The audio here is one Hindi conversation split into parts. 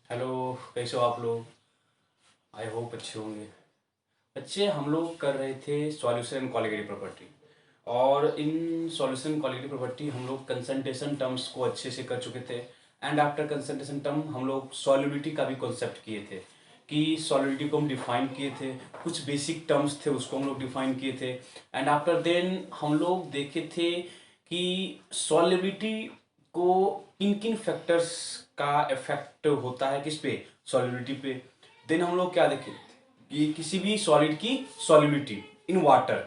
हेलो। कैसे हो आप लोग? आई होप अच्छे होंगे। बच्चे, हम लोग कर रहे थे सॉल्यूशन कॉलीगेटिव प्रॉपर्टी, और इन सॉल्यूशन कॉलीगेटिव प्रॉपर्टी हम लोग कंसंट्रेशन टर्म्स को अच्छे से कर चुके थे। एंड आफ्टर कंसंट्रेशन टर्म हम लोग सॉल्युबिलिटी का भी कॉन्सेप्ट किए थे कि सॉल्युबिलिटी को हम डिफाइन किए थे। कुछ बेसिक टर्म्स थे उसको हम लोग डिफाइन किए थे। एंड आफ्टर देन हम लोग देखे थे कि सॉल्युबिलिटी को किन किन फैक्टर्स का इफेक्ट होता है किस पे, सॉल्युबिलिटी पे। देन हम लोग क्या देखे कि किसी भी सॉलिड की सॉल्युबिलिटी इन वाटर,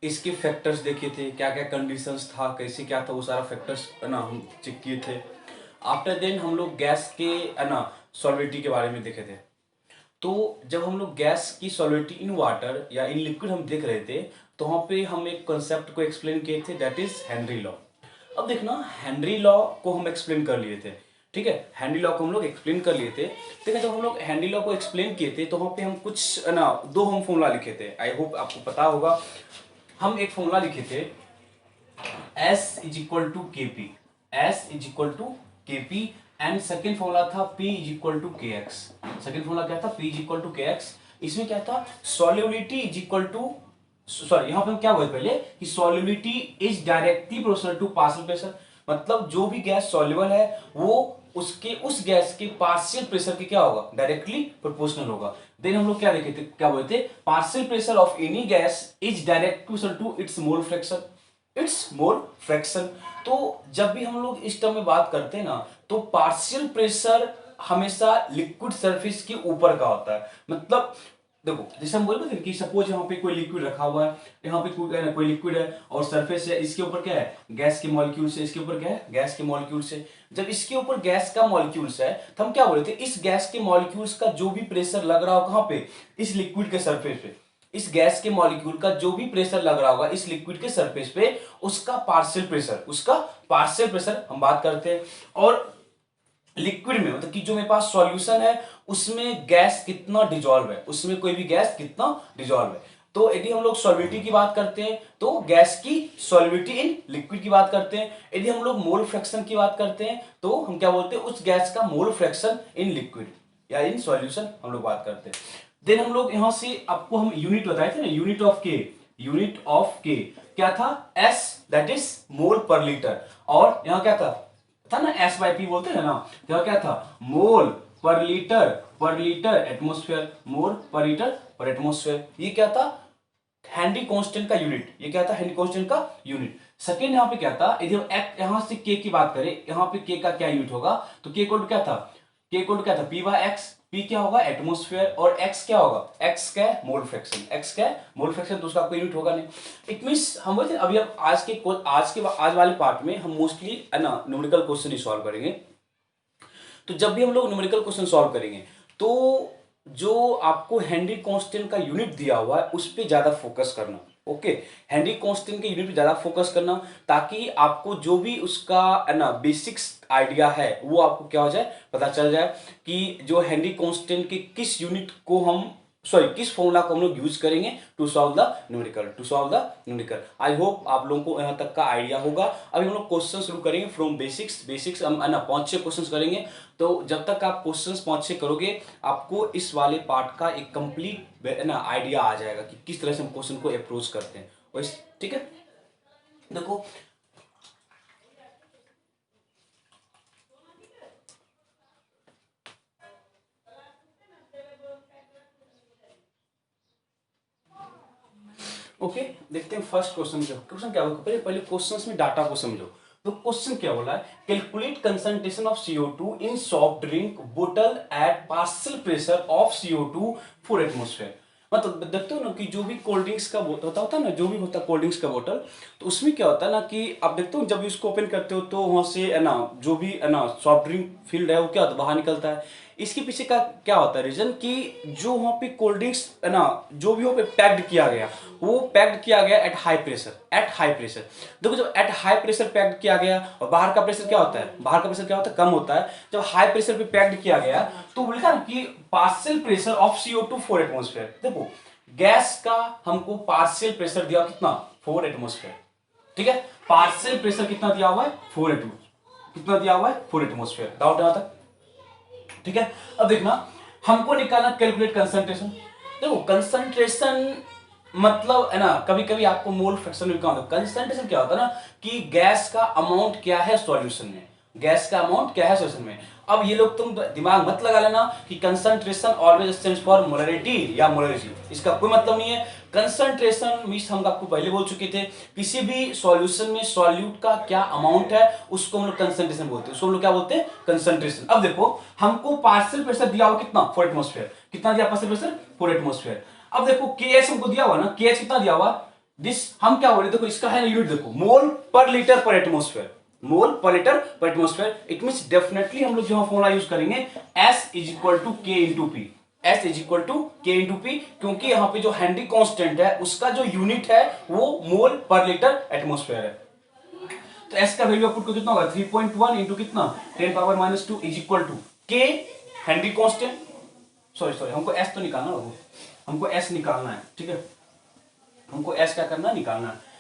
इसके फैक्टर्स देखे थे, क्या क्या कंडीशंस था, कैसे क्या था, वो सारा फैक्टर्स है ना हम चेक किए थे। आफ्टर देन हम लोग गैस के है ना सॉल्युबिलिटी के बारे में देखे थे। तो जब हम लोग गैस की सॉल्युबिलिटी इन वाटर या इन लिक्विड हम देख रहे थे, तो वहां पे हम एक कॉन्सेप्ट को एक्सप्लेन किए थे, दैट इज हेनरी लॉ। अब देखना, हेनरी लॉ को हम एक्सप्लेन कर लिए थे। ठीक है, हेनरी लॉ को हम लोग एक्सप्लेन कर लिए थे। ठीक है, जब हम लोग हेनरी लॉ को एक्सप्लेन किए थे तो वहां पे हम कुछ है ना दो हम फॉर्मूला लिखे थे, आई होप आपको पता होगा। हम एक फॉर्मूला लिखे थे, S is equal to K P, S is equal to K P. And second formula था P is equal to K X. Second formula क्या था? P is equal to K X. इसमें क्या था? Solubility is equal to, sorry यहां पे क्या हुआ पहले कि solubility is directly proportional to partial pressure. मतलब जो भी गैस सॉल्युबल है वो उसके उस गैस के पार्शियल प्रेशर के क्या होगा, डायरेक्टली प्रोपोर्शनल होगा। देन हम लोग क्या देखे थे, क्या बोलते थे, partial pressure of any gas is direct proportional to its mole fraction, its mole fraction. तो जब भी हम लोग इस टर्म में बात करते हैं ना, तो पार्शियल प्रेशर हमेशा लिक्विड सरफेस के ऊपर का होता है। मतलब देखो, जैसे हम बोलते थे कि सपोज यहाँ पे कोई लिक्विड रखा हुआ है, यहाँ पे कोई लिक्विड है और सरफेस है, इसके ऊपर क्या है, गैस के मॉलिक्यूल से, इसके ऊपर क्या है, गैस के मॉलिक्यूल से। जब इसके ऊपर गैस का मॉलिक्यूल्स है तो हम क्या बोले थे, इस गैस के मॉलिक्यूल्स का जो भी प्रेशर लग रहा हो कहाँ पे, इस लिक्विड के सरफेस पे, इस गैस के मॉलिक्यूल का जो भी प्रेशर लग रहा होगा इस लिक्विड के सरफेस पे, उसका पार्शियल प्रेशर, उसका पार्शियल प्रेशर हम बात करते हैं। और लिक्विड में मतलब कि जो मेरे पास सॉल्यूशन है उसमें गैस कितना डिजॉल्व है, उसमें कोई भी गैस कितना डिजॉल्व है। तो यदि हम लोग सॉल्युबिलिटी की बात करते हैं तो गैस की सॉल्युबिलिटी इन लिक्विड की बात करते हैं। यदि हम लोग मोल फ्रैक्शन की बात करते हैं तो हम क्या बोलते हैं, उस गैस का मोल फ्रैक्शन इन लिक्विड या इन सॉल्यूशन हम लोग बात करते हैं। देन हम लोग यहां से आपको हम यूनिट बताए थे ना, यूनिट ऑफ के, यूनिट ऑफ के क्या था, एस, दैट इज मोल पर लीटर। और यहां क्या था ना, एस बाई पी बोलते हैं ना, तो क्या था, मोल पर लीटर एटमोस्फेयर, मोल पर लीटर पर एटमोस्फेयर। ये क्या था, हेनरी कांस्टेंट का यूनिट। ये क्या था, हेनरी कांस्टेंट का यूनिट। सेकेंड यहां पे क्या था, यदि हम यहां से के की बात करें, यहां पे के का क्या यूनिट होगा, तो के इक्वल टू क्या था, के इक्वल टू क्या था, पी बाय एक्स। पी क्या होगा, एटमोस्फेयर, और एक्स क्या होगा, एक्स क्या है, मोल फ्रैक्शन, एक्स क्या है, मोल फ्रैक्शन। तो उसका कोई यूनिट होगा नहीं। इट मींस हम बोलते हैं अभी हम आज वाले पार्ट में हम मोस्टली है ना न्यूमेरिकल क्वेश्चन ही सॉल्व करेंगे। तो जब भी हम लोग न्यूमेरिकल क्वेश्चन सॉल्व करेंगे तो जो आपको हेनरी कांस्टेंट का यूनिट दिया हुआ है उस पर ज्यादा फोकस करना। ओके, हेनरी कांस्टेंट के यूनिट पे ज्यादा फोकस करना, ताकि आपको जो भी उसका है ना बेसिक्स आइडिया है वो आपको क्या हो जाए, पता चल जाए कि जो हेनरी कांस्टेंट के किस यूनिट को हम, सॉरी किस फॉर्मूला को हम लोग यूज करेंगे to solve the numerical, to solve the numerical. I hope आप लोगों को यहां तक का आइडिया होगा। अभी हम लोग क्वेश्चन शुरू करेंगे फ्रॉम बेसिक्स। बेसिक्स हम है ना 5-6 क्वेश्चन करेंगे। तो जब तक आप क्वेश्चंस 5-6 करोगे आपको इस वाले पार्ट का एक कंप्लीट है ना आइडिया आ जाएगा कि किस तरह से हम क्वेश्चन को अप्रोच करते हैं। वैसे ठीक है, देखो ओके, देखते हैं फर्स्ट क्वेश्चन। जो क्वेश्चन क्या होगा, पहले पहले क्वेश्चंस में डाटा को समझो। तो क्वेश्चन क्या बोला है, calculate concentration of CO2 in soft drink बोतल at partial pressure of CO2 for atmosphere. मतलब देखते हो ना कि जो भी कोल्ड ड्रिंक्स का बोतल होता है ना, जो भी होता है कोल्ड ड्रिंक्स का बोतल, तो उसमें क्या होता है ना कि आप देखते हो जब भी उसको ओपन करते हो तो वहां से है ना जो भी है ना सॉफ्ट ड्रिंक फील्ड है वो क्या होता है, बाहर निकलता है। इसके पीछे का क्या होता है रीजन, कि जो वहां पे कोल्ड ड्रिंक्स है ना, जो भी वहां पे पैक्ड किया गया, वो पैक्ड किया गया at high pressure, at high pressure. देखो जब एट हाई प्रेशर पैक्ड किया गया, और बाहर का प्रेशर क्या होता है, बाहर का प्रेशर क्या होता है, कम होता है। जब हाई प्रेशर पे पैक्ड किया गया तो लिखा ना कि partial pressure of CO2 for atmosphere. देखो गैस का हमको पार्शियल प्रेशर दिया कितना, 4 एटमोस्फेयर। ठीक है, पार्शियल प्रेशर कितना दिया हुआ है, 4 एटमोस्फेयर। कितना दिया हुआ है, 4 एटमोस्फेयर। डाउट यहां तक? ठीक है, अब देखना हमको निकालना कैलकुलेट कंसंट्रेशन। देखो कंसंट्रेशन मतलब है ना, कभी कभी आपको मोल फ्रैक्शन में क्या होता है, कंसंट्रेशन क्या होता है ना कि गैस का अमाउंट क्या है सॉल्यूशन में, गैस का अमाउंट क्या है सॉल्यूशन में। अब ये लोग तुम दिमाग मत लगा लेना कि concentration always stands for molarity या मोलरिटी, इसका कोई मतलब नहीं है। कंसंट्रेशन मींस हम आपको पहले बोल चुके थे, किसी भी सॉल्यूशन में सॉल्यूट का क्या अमाउंट है उसको हम लोग कंसंट्रेशन बोलते हैं, उसको हम लोग क्या बोलते हैं, कंसंट्रेशन। अब देखो हमको पार्शियल प्रेशर दिया हुआ कितना, 4 एटमॉस्फेयर, कितना दिया पार्शियल प्रेशर, 4 एटमॉस्फेयर। अब देखो केएच हमको दिया हुआ ना, केएच कितना दिया हुआ, दिस हम क्या बोले, देखो इसका है यूनिट, देखो मोल पर लीटर पर एटमॉस्फेयर, मोल पर लीटर पर एटमॉस्फेयर। इट मींस डेफिनेटली हम लोग जो फॉर्मूला यूज करेंगे S is equal to K into P, S is equal to K into P, क्योंकि यहाँ पे जो हेनरी कांस्टेंट है उसका जो यूनिट है वो मोल पर लीटर एटमॉस्फेयर है। तो S का वैल्यू पुट को कितना होगा, 3.1 इंटू कितना 10⁻⁻2 इज इक्वल टू के हेनरी कांस्टेंट, सॉरी हमको S तो निकालना होगा, हमको S निकालना है, ठीक है, हमको S क्या करना है, निकालना है,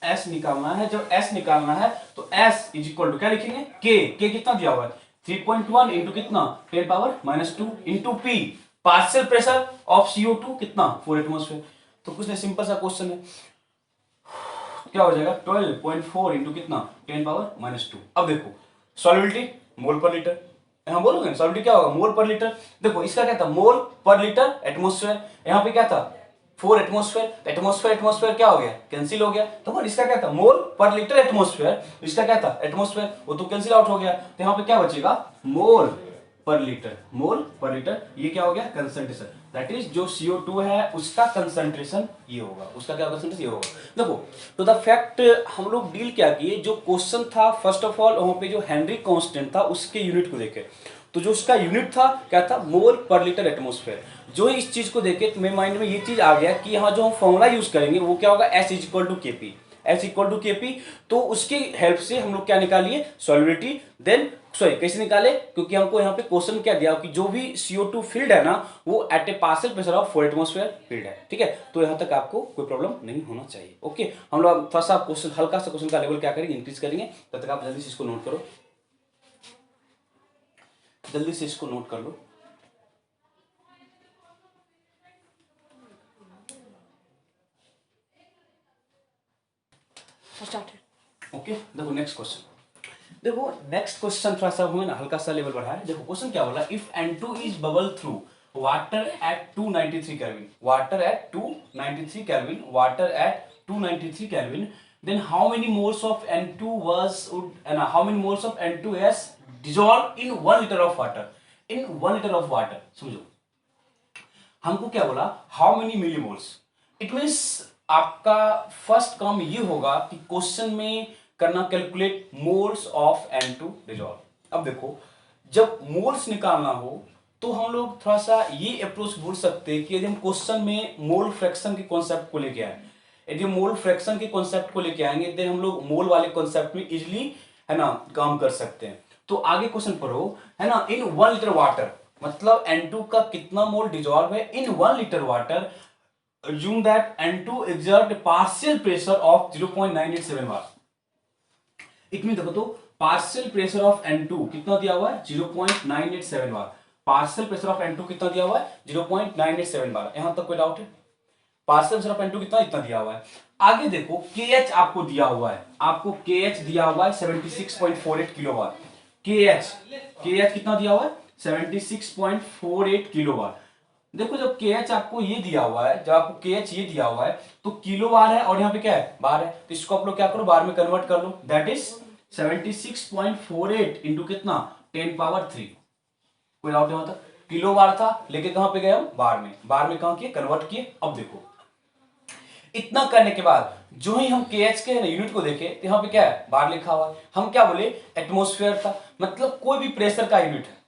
S निकालना है। जब S निकालना है तो S इज इक्वल टू क्या लिखेंगे, K कितना दिया हुआ है 3.1 इंटू कितना 10⁻⁻2 into P, partial pressure of CO2 कितना 4 एटमॉस्फेयर। तो कुछ नहीं, सिंपल सा क्वेश्चन है, क्या हो जाएगा 12.4 इंटू कितना 10⁻⁻2। अब देखो सॉल्युबिलिटी मोल पर लीटर, यहां बोलोगे सॉल्युबिलिटी क्या होगा, मोल पर लीटर। देखो इसका क्या था, मोल पर लीटर एटमॉस्फेयर, यहां पे क्या था 4 एटमॉस्फेयर, एटमॉस्फेयर एटमॉस्फेयर क्या हो गया, कैंसिल हो गया। तो इसका क्या था, मोल पर लीटर एटमॉस्फेयर, इसका क्या था एटमॉस्फेयर, वो तो कैंसिल आउट हो गया। तो यहाँ पे क्या बचेगा, मोल पर लीटर, मोल पर लीटर, ये क्या हो गया कंसंट्रेशन, दैट इज जो CO2 है उसका कंसंट्रेशन ये होगा, उसका क्या कंसंट्रेशन ये होगा। देखो तो द फैक्ट हम लोग डील क्या किए, जो क्वेश्चन था फर्स्ट ऑफ ऑल वहां पे जो हेनरी कांस्टेंट था उसके यूनिट को देखे, तो जो उसका यूनिट था क्या था, मोल पर लीटर एटमॉस्फेयर। जो ही इस चीज को देखे तो मेरे माइंड में ये चीज आ गया कि यहाँ जो हम फॉर्मूला यूज करेंगे वो क्या होगा, S is equal to K P, S equal to K P. तो उसकी हेल्प से हम लोग क्या निकालिए, सॉल्युबिलिटी, देन सॉरी कैसे निकाले, क्योंकि हमको यहाँ पे क्वेश्चन क्या दिया कि जो भी CO2 फील्ड है ना वो at a partial pressure of 4 atmosphere field है, ठीक है। तो यहाँ तक आपको कोई प्रॉब्लम नहीं होना चाहिए, ओके। हम लोग थोड़ा सा क्वेश्चन, हल्का सा क्वेश्चन का लेवल क्या करेंगे, इंक्रीज करेंगे। तब तक आप जल्दी से इसको नोट करो, जल्दी से इसको नोट कर लो। ओके देखो नेक्स्ट क्वेश्चन, देखो नेक्स्ट क्वेश्चन थोड़ा सा हमें ना हल्का सा लेवल बढ़ा है। देखो क्वेश्चन क्या बोला, if N2 is bubble through water at 293 kelvin, water at 293 kelvin, water at 293 kelvin, then how many moles of N2 was and how many moles of N2 has dissolved in 1 liter of water, in 1 liter of water। समझो हमको क्या बोला, how many millimoles, it means आपका फर्स्ट काम ये होगा कि क्वेश्चन में करना calculate moles of N2 dissolve. अब देखो जब मोल्स निकालना हो तो हम लोग थोड़ा सा ये अप्रोच बोल सकते हैं कि यदि हम क्वेश्चन में मोल फ्रैक्शन के कॉन्सेप्ट को लेके आए, यदि मोल फ्रैक्शन के कॉन्सेप्ट को लेके आएंगे देन हम लोग मोल वाले कॉन्सेप्ट में इजिली है ना काम कर सकते हैं। तो आगे क्वेश्चन पढ़ो है ना, इन 1 लीटर वाटर मतलब N2 का कितना मोल डिजॉल्व है इन 1 litre water, assume that N2 exert a partial pressure of 0.987 bar। It mean देखो तो पार्शियल प्रेशर ऑफ N2 कितना दिया हुआ है 0.987 बार, पार्शियल प्रेशर ऑफ N2 कितना दिया हुआ है 0.987 बार। यहां तक कोई डाउट है, पार्शियल प्रेशर ऑफ N2 कितना इतना दिया हुआ है। आगे देखो KH आपको दिया हुआ है, आपको KH दिया हुआ है 76.48 किलो बार, KH कितना दिया हुआ है 76.48 किलो बार। देखो जब KH आपको ये दिया हुआ है, जब आपको KH ये दिया हुआ है तो किलो बार है और यहाँ पे क्या है बार है, तो इसको आप लोग क्या करो बार में कन्वर्ट कर लो, दैट इज 76.48 इंटू कितना 10 पावर 3। कोई डाउट यहां तक, किलो बार था लेके कहां पे गए हम बार में, बार में कहां किए कन्वर्ट किए। अब देखो इतना करने के बाद जो ही हम KH के यूनिट को देखे तो यहाँ पे क्या है बार लिखा हुआ है, हम क्या बोले एटमॉस्फेयर था, मतलब कोई भी प्रेशर का यूनिट है।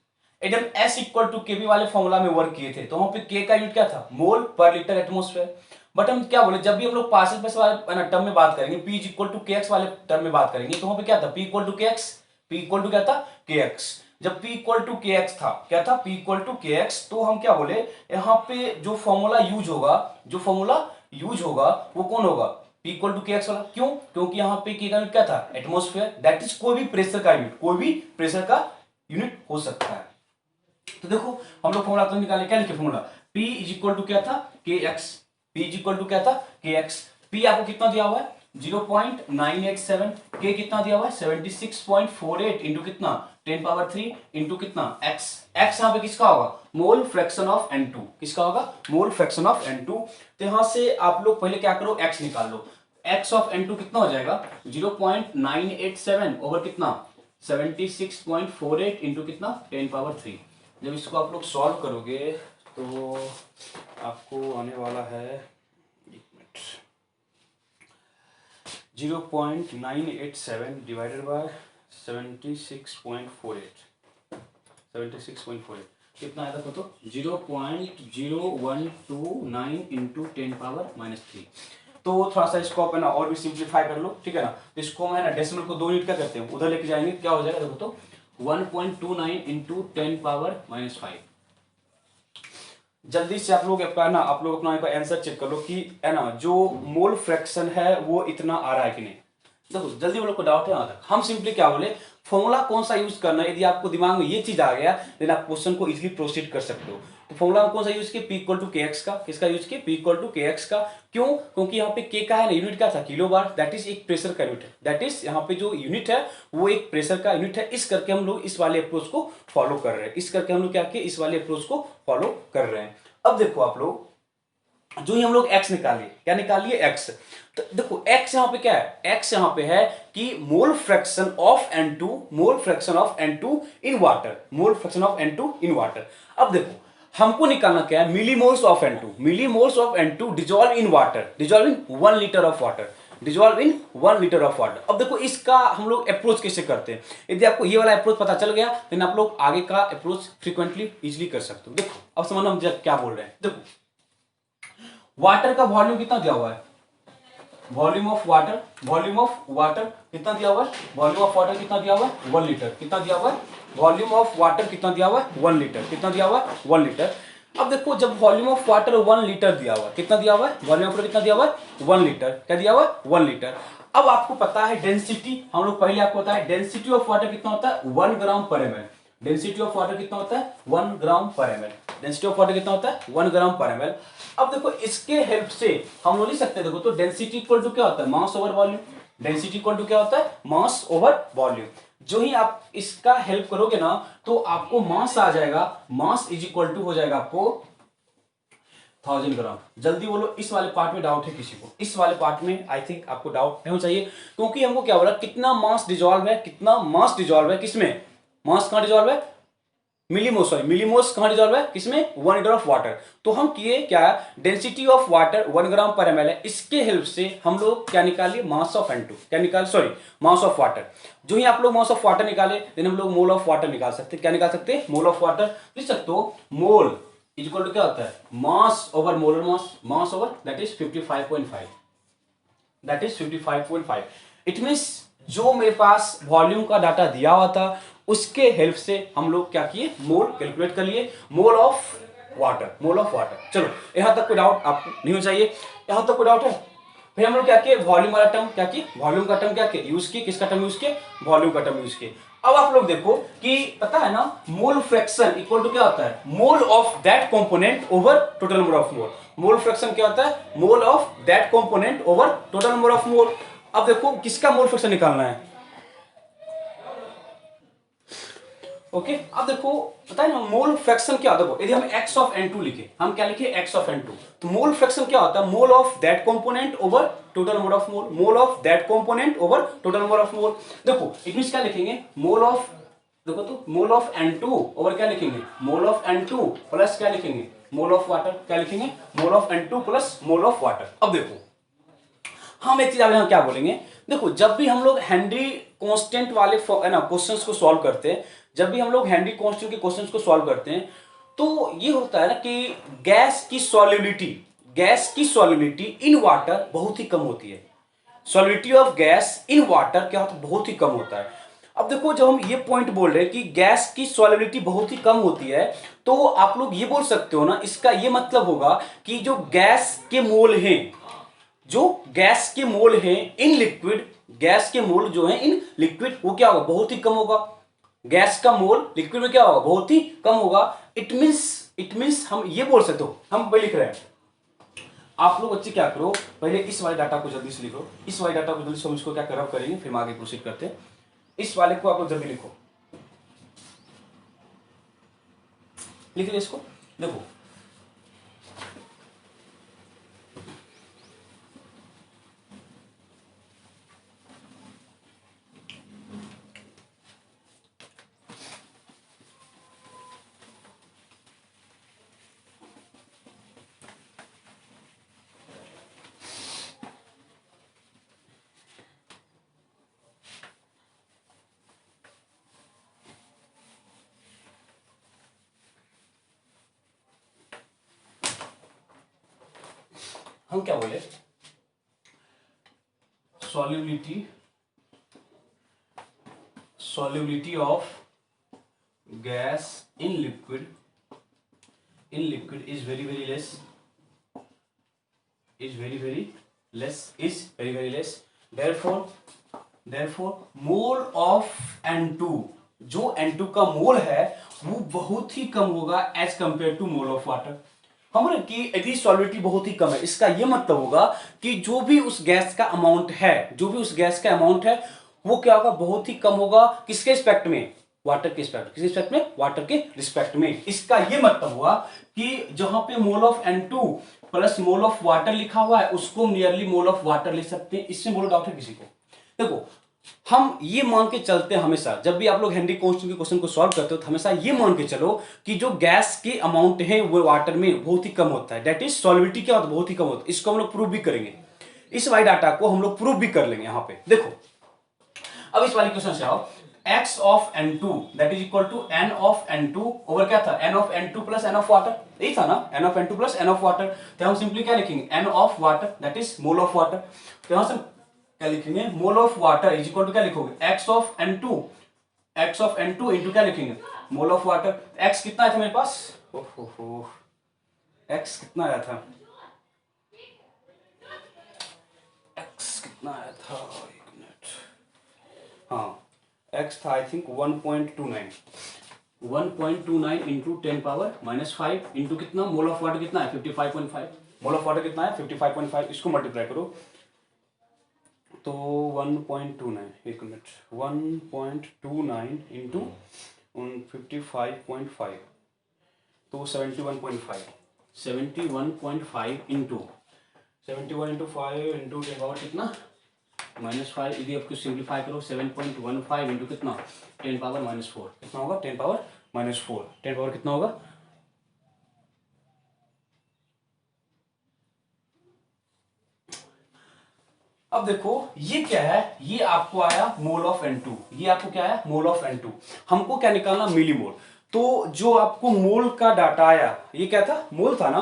एकदम S इक्वल टू केबी वाले फॉर्मूला में वर्क किए थे तो वहां पे K का यूनिट क्या था मोल पर लीटर एटमॉस्फेयर। बट हम क्या बोले जब भी हम लोग पार्शियल प्रेशर वाले टर्म में बात करेंगे P इक्वल टू KX वाले टर्म में बात करेंगे तो वहां पे क्या था P equal to KX, P equal to क्या था KX। जब P इक्वल टू KX था क्या था P इक्वल टू KX, तो हम क्या बोले यहाँ पे जो फॉर्मूला यूज होगा, जो फॉर्मूला यूज होगा वो कौन होगा P इक्वल टू KX वाला। क्यों, क्योंकि यहाँ पे K का यूनिट क्या था एटमॉस्फेयर, दैट इज कोई भी प्रेशर का यूनिट, कोई भी प्रेशर का यूनिट हो सकता है। तो देखो हम लोग फॉर्मूला तो निकाले, क्या लिखे formula, P is equal to क्या था K X, P is equal to क्या था के एक्स। P आपको कितना दिया हुआ है 0.987, K कितना दिया हुआ है 76.48 इंटू कितना 10 पावर 3 इंटू कितना x, x यहाँ पे किसका होगा मोल फ्रैक्शन ऑफ N2, किसका होगा मोल फ्रैक्शन ऑफ N2। तो यहां से आप लोग पहले क्या करो x निकाल लो, x ऑफ N2 कितना हो जाएगा 0.987 ओवर कितना 76.48 इंटू कितना 10 पावर 3। जब इसको आप लोग सॉल्व करोगे तो आपको आने वाला है 0.987 डिवाइडेड बाय 76.48, 76.48 कितना आया था तो 0.0129 इंटू 10 पावर -3। तो थोड़ा सा इसको आप है ना और भी सिंप्लीफाई कर लो, ठीक है ना। तो इसको मैं ना डेसिमल को 2 यूनिट क्या करते हैं उधर लेके जाएंगे, क्या हो जाएगा देखो तो 1.29 इंटू 10 पावर -5। जल्दी से आप लोग ना आप लोग अपना आंसर चेक कर लो कि है ना जो मोल फ्रैक्शन है वो इतना आ रहा है कि नहीं। देखो जल्दी वो लोग को डाउट है यहाँ तक, हम सिंपली क्या बोले फॉर्मूला कौन सा यूज करना है, यदि आपको दिमाग में ये चीज आ गया देन आप क्वेश्चन को इजीली प्रोसीड कर सकते हो। तो फॉर्मूला कौन सा यूज किया P equal to K x का, किसका यूज किया P equal to K x का। क्यों, क्योंकि यहाँ पे K का है ना यूनिट क्या था किलो बार, दैट इज एक प्रेशर का यूनिट है, दैट इज यहाँ पे जो यूनिट है वो एक प्रेशर का यूनिट है। इस करके हम लोग इस वाले अप्रोच को फॉलो कर रहे हैं, इस करके हम लोग क्या किए इस वाले अप्रोच को फॉलो कर रहे हैं। अब देखो आप लोग जो ही हम लोग x निकालिए, क्या निकालिए x, तो देखो x यहां पे क्या है, x यहां पे है कि mole fraction of N2, mole fraction of N2 in water, mole fraction of N2 in water. अब देखो हमको निकालना क्या है millimoles of N2, millimoles of N2 dissolve in water, dissolve in 1 litre of water, dissolve in 1 litre of water. अब देखो इसका हम लोग अप्रोच कैसे करते हैं, यदि आपको ये वाला अप्रोच पता चल गया तो आप लोग आगे का अप्रोच फ्रीक्वेंटली इजीली कर सकते हो। देखो अब समझना हम क्या बोल रहे हैं, देखो वाटर का वॉल्यूम कितना दिया हुआ है, volume of water, volume of water कितना दिया हुआ है, वॉल्यूम ऑफ वाटर कितना दिया हुआ है 1 लीटर, कितना दिया हुआ है वॉल्यूम ऑफ वाटर कितना दिया हुआ है 1 लीटर, कितना दिया हुआ है 1 लीटर। अब देखो जब वॉल्यूम ऑफ वाटर 1 लीटर दिया हुआ है, कितना दिया हुआ है वॉल्यूम ऑफ वाटर कितना दिया हुआ है 1 लीटर, क्या दिया हुआ है 1 लीटर। अब आपको पता है डेंसिटी, हम लोग पहले आपको पता है डेंसिटी ऑफ वाटर कितना होता है 1 ग्राम पर ml, डेंसिटी ऑफ वाटर कितना होता है 1 ग्राम पर ml, डेंसिटी ऑफ वाटर कितना होता है 1 ग्राम पर ml। अब देखो इसके हेल्प से हम लोग लिख सकते हैं, देखो तो डेंसिटी इक्वल टू क्या होता है mass over volume, density equal to क्या होता है मास ओवर वॉल्यूम। जो ही आप इसका हेल्प करोगे ना तो आपको मास आ जाएगा, मास इज इक्वल टू हो जाएगा आपको 1000 ग्राम। जल्दी बोलो इस वाले पार्ट में डाउट है किसी को, इस वाले पार्ट में आई थिंक आपको डाउट नहीं चाहिए, क्योंकि हमको क्या बोला कितना मास डिजॉल्व है, कितना मास डिजॉल्व है किसमें, मास कहां डिजॉल्व है मिलीमोस, सॉरी मिलीमोस कहां डिजॉल्व है किसमें 1 लीटर ऑफ वाटर। तो हम किए क्या डेंसिटी ऑफ वाटर 1 ग्राम पर ml है, इसके हेल्प से हम लोग क्या निकालिए मास ऑफ N2, क्या निकाल सॉरी मास ऑफ वाटर। जो ही आप लोग मास ऑफ वाटर निकाले देन हम लोग मोल ऑफ वाटर निकाल सकते हैं, क्या निकाल सकते हैं मोल ऑफ वाटर। लिख सकते हो मोल इज इक्वल टू क्या होता है mass over molar mass, mass over that is 55.5, that is 55.5। It means जो मेरे पास वॉल्यूम का डाटा दिया हुआ था उसके हेल्प से हम लोग क्या किए मोल कैलकुलेट कर लिए, मोल of water, mole of water. चलो यहां तक कोई डाउट आपको नहीं होना चाहिए, यहां तक कोई डाउट है। फिर हम लोग क्या किए वॉल्यूम वाला टर्म क्या किए, वॉल्यूम का टर्म क्या किए यूज किए, किसका टर्म यूज किए वॉल्यूम का टर्म यूज किए। अब आप लोग देखो कि पता है ना मोल फ्रैक्शन इक्वल टू क्या होता है mole of that component over total number of mole, mole fraction क्या होता है mole of that component over total number of mole. अब देखो किसका मोल फ्रैक्शन निकालना है, ओके अब देखो पता है ना मोल फ्रैक्शन क्या होता है, यदि हम x ऑफ N2 लिखे, हम क्या लिखे x ऑफ N2, तो मोल फ्रैक्शन क्या होता है mole of that component over total number of mole, mole of that component over total number of mole. देखो इट मींस क्या लिखेंगे मोल ऑफ, देखो तो मोल ऑफ N2 ओवर क्या लिखेंगे मोल ऑफ N2 प्लस क्या लिखेंगे मोल ऑफ वाटर, क्या लिखेंगे mole of N2 plus mole of water. अब देखो हम एक चीज यहां क्या बोलेंगे, देखो जब भी हम लोग हेनरी कांस्टेंट वाले क्वेश्चंस को सॉल्व करते हैं, जब भी हम लोग हेनरी कांस्टेंट के क्वेश्चंस को सॉल्व करते हैं तो ये होता है ना कि गैस की सॉल्युबिलिटी, गैस की सॉल्युबिलिटी इन वाटर बहुत ही कम होती है, solubility of gas in water क्या होता है बहुत ही कम होता है। अब देखो जब हम ये पॉइंट बोल रहे हैं कि गैस की सॉल्युबिलिटी बहुत ही कम होती है तो आप लोग ये बोल सकते हो ना इसका ये मतलब होगा कि जो गैस के मोल हैं, जो गैस के मोल हैं इन लिक्विड, गैस के मोल जो हैं इन लिक्विड वो क्या होगा बहुत ही कम होगा। गैस का मोल लिक्विड में क्या होगा, बहुत ही कम होगा। इट मीन्स हम ये बोल सकते हो, हम वही लिख रहे हैं। आप लोग बच्चे क्या करो, पहले इस वाले डाटा को जल्दी से लिखो, इस वाले डाटा को जल्दी से हम इसको क्या रब करेंगे, फिर हम आगे प्रोसीड करते हैं। इस वाले को आप लोग जल्दी लिखो, लिख लिया इसको, देखो हम क्या बोले, solubility of gas in liquid is very less, therefore mole of N2, जो N2 का मोल है वो बहुत ही कम होगा as compare to mole of water. हम बोले कि यदि सॉल्युबिलिटी बहुत ही कम है, इसका यह मतलब होगा कि जो भी उस गैस का अमाउंट है, वो क्या होगा, बहुत ही कम होगा। किसके रिस्पेक्ट में, वाटर के रिस्पेक्ट, किसके रिस्पेक्ट में, वाटर के रिस्पेक्ट में। इसका यह मतलब हुआ कि जहां पे mole of N2 plus mole of water लिखा हुआ है उसको नियरली मोल ऑफ वाटर लिख सकते हैं। इससे बोलो डॉक्टर किसी को, देखो हम ये मान के चलते हैं हमेशा, जब भी आप लोग हेनरी कॉन्स्टेंट के क्वेश्चन को सॉल्व करते हो तो हमेशा ये मान के चलो कि जो गैस के अमाउंट है वो वाटर में बहुत ही कम होता है, दैट इज सॉल्युबिलिटी क्या होता है, बहुत ही कम होता है। इसको हम लोग प्रूव भी करेंगे, इस वाले डाटा को हम लोग प्रूव भी कर लेंगे। यहां पे देखो, अब इस वाले क्वेश्चन से आओ, x of N2 that is equal to n of N2 over क्या था, n of N2 plus n of water, यही था ना, n of N2 plus n of water। तो हम सिंपली क्या लिखेंगे, n of water that is mole of water। तो यहां से क्या लिखेंगे, mole of water is equal to क्या लिखोगे, x ऑफ N2 इंटू क्या लिखेंगे, मोल ऑफ वाटर। x कितना आया था मेरे पास, x कितना आया था, x कितना आया था, एक मिनट, हाँ x था I think 1.29 into 10 power -5 into कितना, मोल ऑफ वाटर कितना है 55.5, मोल ऑफ वाटर कितना है 55.5, इसको मल्टीप्लाई करो तो 1.29, एक मिनट, 1.29 इंटू 55.5 तो 71.5, 71.5 इंटू 71 इंटू 5 इंटू 10 पावर कितना -5, यदि आपको सिंप्लीफाई करो 7.15 इंटू कितना 10 पावर -4, कितना होगा 10 पावर -4, 10 पावर कितना होगा, अब देखो ये क्या है, ये आपको आया मोल ऑफ N2, ये आपको क्या है, मोल ऑफ N2। हमको क्या निकालना, मिलीमोल। तो जो आपको मोल का डाटा आया, ये क्या था, मोल था ना,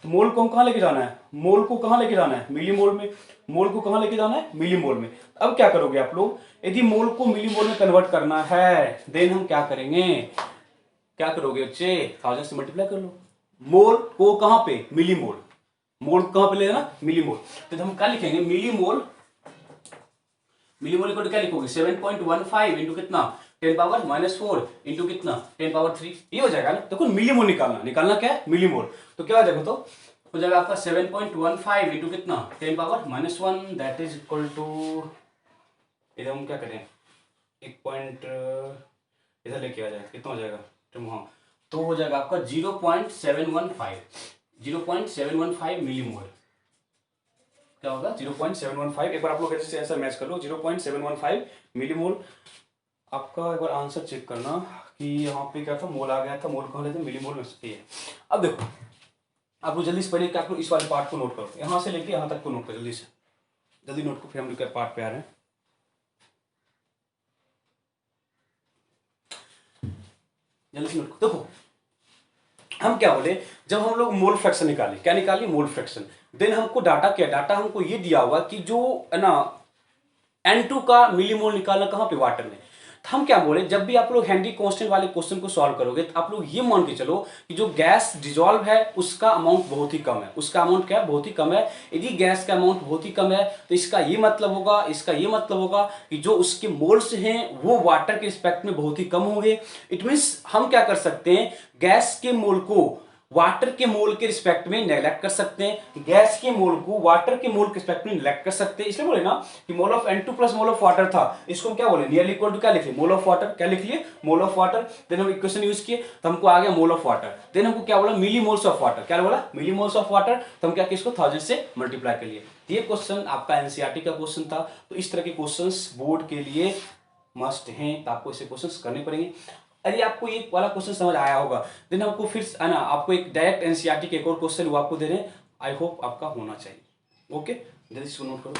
तो मोल को हम कहां लेके जाना है, मोल को कहां लेके जाना है, मिलीमोल में, मोल को कहां लेके जाना है, मिलीमोल में। अब क्या करोगे आप लोग, यदि मोल को मिलीमोल में कन्वर्ट करना है देन हम क्या करेंगे, क्या करोगे बच्चे, 1000 से मल्टीप्लाई कर लो, मोल को कहां पे, मिलीमोल, मोल कहां पे लेना, मिलीमोल। तो हम क्या लिखेंगे, मिलीमोल इक्वल क्या लिखोगे 7.15 इंटू कितना 10 पावर -4 इंटू कितना 10 पावर 3, ये हो जाएगा ना। देखो मिलीमोल निकालना क्या है, मिलीमोल। तो क्या हो जाएगा, तो हो जाएगा आपका 7.15 इंटू कितना 10 power -1 that is equal to, इधर हम क्या करें, एक पॉइंट इधर लेके आ जाएगा, कितना हो जाएगा, तो हो जाएगा आपका 0.715 मिलीमोल, क्या होगा 0.715। एक बार आप लोग ऐसे ऐसा मैच कर लो, 0.715 मिलीमोल। आपका एक बार आंसर चेक करना कि यहाँ पे क्या था, मोल आ गया था, मोल कहाँ लेते हैं, मिलीमोल में सकती है। अब देखो आप लोग जल्दी से पहले क्या करो, इस वाले पार्ट को नोट करो, यहाँ से लेके यहाँ तक को नोट करो, जल्दी से जल्दी नोट करो, फिर हम लोग पार्ट पे आ रहे हैं। जल्दी से नोट करो। देखो हम क्या बोले, जब हम लोग मोल फ्रैक्शन निकाले, क्या निकाले, मोल फ्रैक्शन, देन हमको डाटा क्या, डाटा हमको ये दिया हुआ कि जो है ना N2 का मिलीमोल निकालना कहां पे, वाटर में। हम क्या बोले, जब भी आप लोग हेनरी कांस्टेंट वाले क्वेश्चन को सॉल्व करोगे तो आप लोग ये मान के चलो कि जो गैस डिजॉल्व है उसका अमाउंट बहुत ही कम है, उसका अमाउंट क्या है, बहुत ही कम है। यदि गैस का अमाउंट बहुत ही कम है तो इसका ये मतलब होगा कि जो उसके मोल्स हैं वो वाटर के रिस्पेक्ट में बहुत ही कम होंगे। इट मीन्स हम क्या कर सकते हैं, गैस के मोल को वाटर के मोल के रिस्पेक्ट में नेग्लेक्ट कर सकते हैं, गैस के मोल को वाटर के मोल के रिस्पेक्ट में नेग्लेक्ट कर सकते हैं। इसलिए बोले ना कि mole of N2 plus mole of water था, इसको हम क्या बोले, नियरली इक्वल टू क्या लिख लिए, मोल ऑफ वाटर। क्या लिख लिए, मोल ऑफ वाटर। देन हम इक्वेशन यूज किए तो हमको आ गया मोल ऑफ वाटर। देन हमको क्या बोला, मिली मोल्स ऑफ वाटर। क्या बोला, मिली मोल्स ऑफ वाटर। तो हम क्या किया, इसको 1000 से मल्टीप्लाई कर लिए। ये क्वेश्चन आपका एनसीईआरटी का क्वेश्चन था। तो इस तरह के क्वेश्चंस बोर्ड के लिए मस्ट हैं, तो आपको ऐसे क्वेश्चंस करने पड़ेंगे। यदि आपको ये वाला क्वेश्चन समझ आया होगा देन आपको फिर है ना, आपको एक डायरेक्ट एनसीईआरटी के एक और क्वेश्चन वो आपको दे रहे हैं, आई होप आपका होना चाहिए। ओके, जल्दी इसको नोट करो।